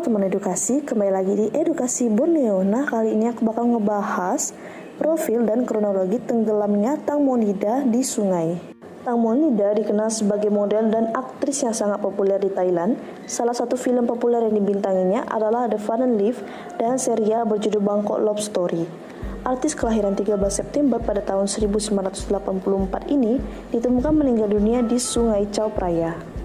teman edukasi, kembali lagi di Edukasi Borneo. Nah, kali ini aku bakal ngebahas profil dan kronologi tenggelamnya Tang Monida di sungai. Tang Monida dikenal sebagai model dan aktris yang sangat populer di Thailand. Salah satu film populer yang dibintanginya adalah The Fallen Leaf dan serial berjudul Bangkok Love Story. Artis kelahiran 13 September pada tahun 1984 ini ditemukan meninggal dunia di Sungai Chao Phraya.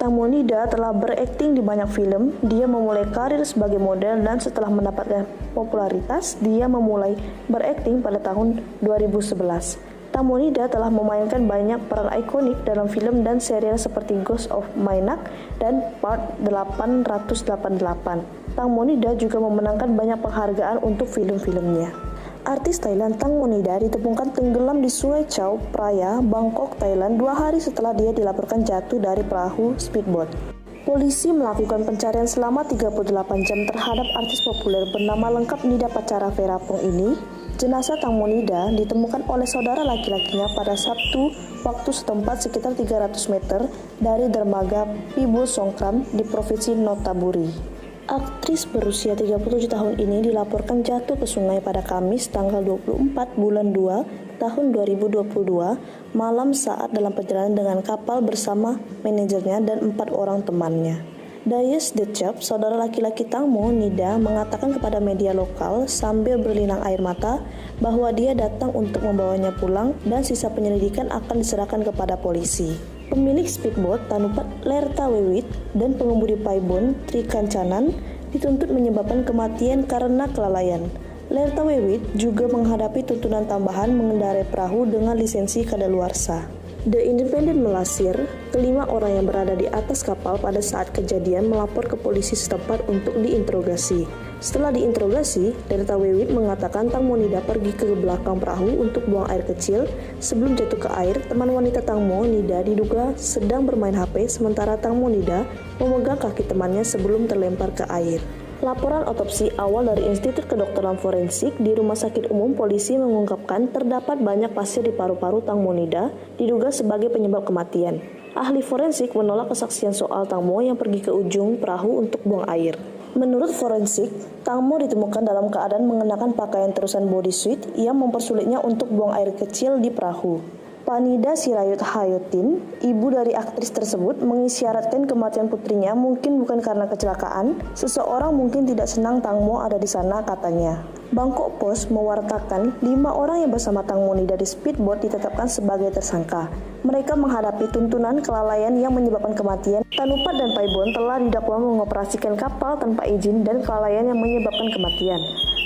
Tang Monida telah berakting di banyak film. Dia memulai karir sebagai model dan setelah mendapatkan popularitas, dia memulai berakting pada tahun 2011. Tang Monida telah memainkan banyak peran ikonik dalam film dan serial seperti Ghost of Mainak dan Part 888. Tang Monida juga memenangkan banyak penghargaan untuk film-filmnya. Artis Thailand Tang Monida ditemukan tenggelam di Sungai Chao Phraya, Bangkok, Thailand 2 hari setelah dia dilaporkan jatuh dari perahu speedboat. Polisi melakukan pencarian selama 38 jam terhadap artis populer bernama lengkap Nida Pacara Verapong ini. Jenazah Tang Monida ditemukan oleh saudara laki-lakinya pada Sabtu waktu setempat sekitar 300 meter dari dermaga Pibu Songkram di Provinsi Nonthaburi. Aktris berusia 37 tahun ini dilaporkan jatuh ke sungai pada Kamis tanggal 24 bulan 2 tahun 2022 malam saat dalam perjalanan dengan kapal bersama manajernya dan 4 orang temannya. Dayes Decep, saudara laki-laki Tang Monida, mengatakan kepada media lokal sambil berlinang air mata bahwa dia datang untuk membawanya pulang dan sisa penyelidikan akan diserahkan kepada polisi. Pemilik speedboat Tanupat Lerta Wewit dan pengemudi Paibon Tri Kancanan dituntut menyebabkan kematian karena kelalaian. Lerta Wewit juga menghadapi tuntutan tambahan mengendarai perahu dengan lisensi kadaluarsa. The Independent melansir, kelima orang yang berada di atas kapal pada saat kejadian melapor ke polisi setempat untuk diinterogasi. Setelah diinterogasi, Lerta Wewit mengatakan Tang Monida pergi ke belakang perahu untuk buang air kecil. Sebelum jatuh ke air, teman wanita Tang Monida diduga sedang bermain HP sementara Tang Monida memegang kaki temannya sebelum terlempar ke air. Laporan otopsi awal dari Institut Kedokteran Forensik di Rumah Sakit Umum Polisi mengungkapkan terdapat banyak pasir di paru-paru Tang Monida diduga sebagai penyebab kematian. Ahli forensik menolak kesaksian soal Tang Mo yang pergi ke ujung perahu untuk buang air. Menurut forensik, Tang Mo ditemukan dalam keadaan mengenakan pakaian terusan bodysuit yang mempersulitnya untuk buang air kecil di perahu. Panida Sirayut Hayotin, ibu dari aktris tersebut, mengisyaratkan kematian putrinya mungkin bukan karena kecelakaan. Seseorang mungkin tidak senang Tang Mo ada di sana, katanya. Bangkok Post mewartakan 5 orang yang bersama Tang Monida di speedboat ditetapkan sebagai tersangka. Mereka menghadapi tuntunan kelalaian yang menyebabkan kematian. Tanupat dan Paibon telah didakwa mengoperasikan kapal tanpa izin dan kelalaian yang menyebabkan kematian.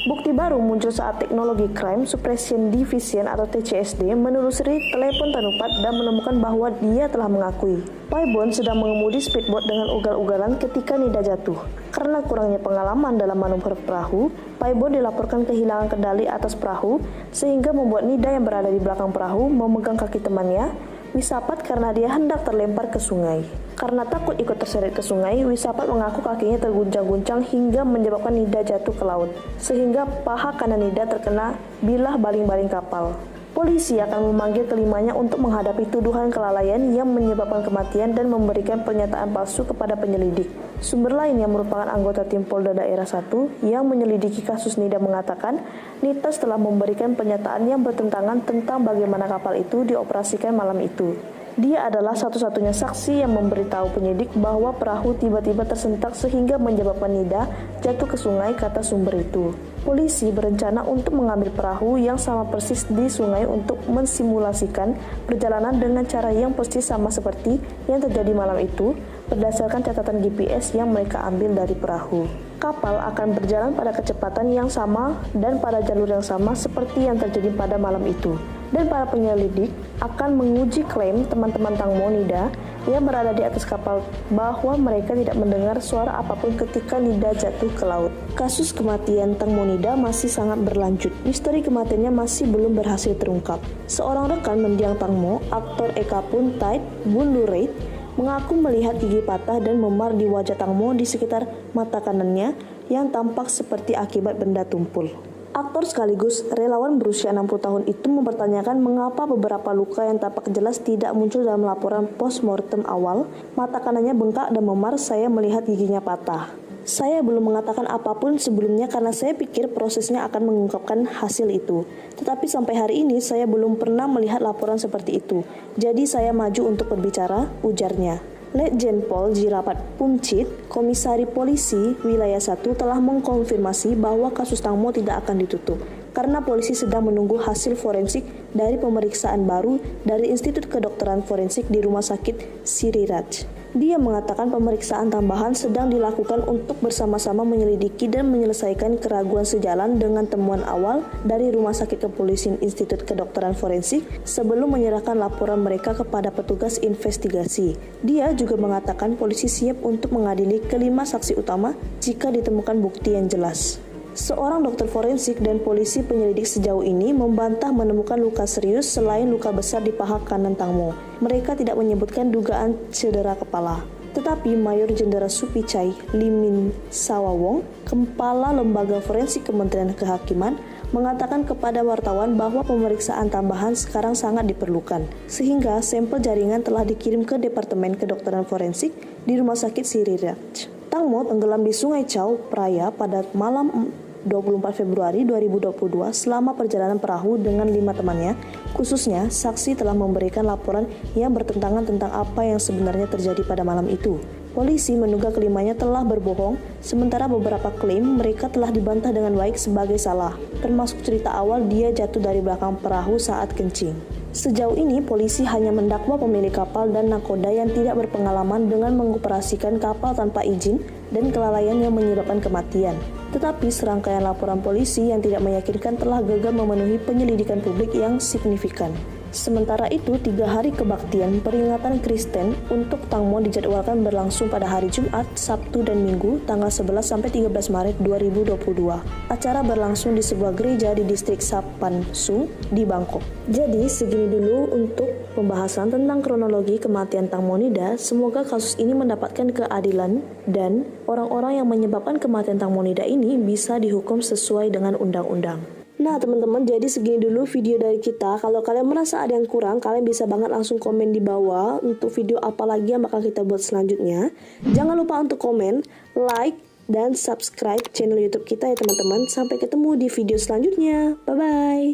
Bukti baru muncul saat Teknologi Crime Suppression Division atau TCSD menelusuri telepon Tanupat dan menemukan bahwa dia telah mengakui Paibon sedang mengemudi speedboat dengan ugal-ugalan ketika Nida jatuh. Karena kurangnya pengalaman dalam manuver perahu, Paibon dilaporkan kehilangan kendali atas perahu sehingga membuat Nida yang berada di belakang perahu memegang kaki temannya, Wisapat, karena dia hendak terlempar ke sungai. Karena takut ikut terseret ke sungai, Wisapat mengaku kakinya terguncang-guncang hingga menyebabkan Nida jatuh ke laut, sehingga paha kanan Nida terkena bilah baling-baling kapal. Polisi akan memanggil kelimanya untuk menghadapi tuduhan kelalaian yang menyebabkan kematian dan memberikan pernyataan palsu kepada penyelidik. Sumber lain yang merupakan anggota tim Polda Daerah 1 yang menyelidiki kasus Nida mengatakan Nitas telah memberikan pernyataan yang bertentangan tentang bagaimana kapal itu dioperasikan malam itu. Dia adalah satu-satunya saksi yang memberitahu penyidik bahwa perahu tiba-tiba tersentak sehingga menyebabkan Nida jatuh ke sungai, kata sumber itu. Polisi berencana untuk mengambil perahu yang sama persis di sungai untuk mensimulasikan perjalanan dengan cara yang persis sama seperti yang terjadi malam itu berdasarkan catatan GPS yang mereka ambil dari perahu. Kapal akan berjalan pada kecepatan yang sama dan pada jalur yang sama seperti yang terjadi pada malam itu. Dan para penyelidik akan menguji klaim teman-teman Tang Monida yang berada di atas kapal bahwa mereka tidak mendengar suara apapun ketika Nida jatuh ke laut. Kasus kematian Tang Monida masih sangat berlanjut. Misteri kematiannya masih belum berhasil terungkap. Seorang rekan mendiang Tang Mo, aktor Eka Puntait Bundurait, mengaku melihat gigi patah dan memar di wajah Tang Mo di sekitar mata kanannya yang tampak seperti akibat benda tumpul. Aktor sekaligus relawan berusia 60 tahun itu mempertanyakan mengapa beberapa luka yang tampak jelas tidak muncul dalam laporan post-mortem awal. Mata kanannya bengkak dan memar, saya melihat giginya patah. Saya belum mengatakan apapun sebelumnya karena saya pikir prosesnya akan mengungkapkan hasil itu. Tetapi sampai hari ini saya belum pernah melihat laporan seperti itu. Jadi saya maju untuk berbicara, ujarnya. Letjen Pol Jirapat Puncit, Komisari Polisi Wilayah 1 telah mengkonfirmasi bahwa kasus Tang Mo tidak akan ditutup karena polisi sedang menunggu hasil forensik dari pemeriksaan baru dari Institut Kedokteran Forensik di Rumah Sakit Siriraj. Dia mengatakan pemeriksaan tambahan sedang dilakukan untuk bersama-sama menyelidiki dan menyelesaikan keraguan sejalan dengan temuan awal dari Rumah Sakit Kepolisian Institut Kedokteran Forensik sebelum menyerahkan laporan mereka kepada petugas investigasi. Dia juga mengatakan polisi siap untuk mengadili kelima saksi utama jika ditemukan bukti yang jelas. Seorang dokter forensik dan polisi penyelidik sejauh ini membantah menemukan luka serius selain luka besar di paha kanan Tang Mo. Mereka tidak menyebutkan dugaan cedera kepala. Tetapi Mayor Jenderal Supichai Limin Sawawong, Kepala Lembaga Forensik Kementerian Kehakiman, mengatakan kepada wartawan bahwa pemeriksaan tambahan sekarang sangat diperlukan, sehingga sampel jaringan telah dikirim ke Departemen Kedokteran Forensik di Rumah Sakit Siriraj. Tang Mo tenggelam di Sungai Chao Phraya pada malam 24 Februari 2022 selama perjalanan perahu dengan 5 temannya. Khususnya, saksi telah memberikan laporan yang bertentangan tentang apa yang sebenarnya terjadi pada malam itu. Polisi menduga kelimanya telah berbohong, sementara beberapa klaim mereka telah dibantah dengan baik sebagai salah, termasuk cerita awal dia jatuh dari belakang perahu saat kencing. Sejauh ini, polisi hanya mendakwa pemilik kapal dan nakoda yang tidak berpengalaman dengan mengoperasikan kapal tanpa izin dan kelalaian yang menyebabkan kematian. Tetapi serangkaian laporan polisi yang tidak meyakinkan telah gagal memenuhi penyelidikan publik yang signifikan. Sementara itu, 3 hari kebaktian peringatan Kristen untuk Tang Mo dijadwalkan berlangsung pada hari Jumat, Sabtu, dan Minggu, tanggal 11 sampai 13 Maret 2022. Acara berlangsung di sebuah gereja di distrik Sapansung di Bangkok. Jadi, segini dulu untuk pembahasan tentang kronologi kematian Tang Monida. Semoga kasus ini mendapatkan keadilan dan orang-orang yang menyebabkan kematian Tang Monida ini bisa dihukum sesuai dengan undang-undang. Nah teman-teman, jadi segini dulu video dari kita. Kalau kalian merasa ada yang kurang, kalian bisa banget langsung komen di bawah untuk video apa lagi yang bakal kita buat selanjutnya. Jangan lupa untuk komen, like, dan subscribe channel YouTube kita ya teman-teman. Sampai ketemu di video selanjutnya. Bye-bye.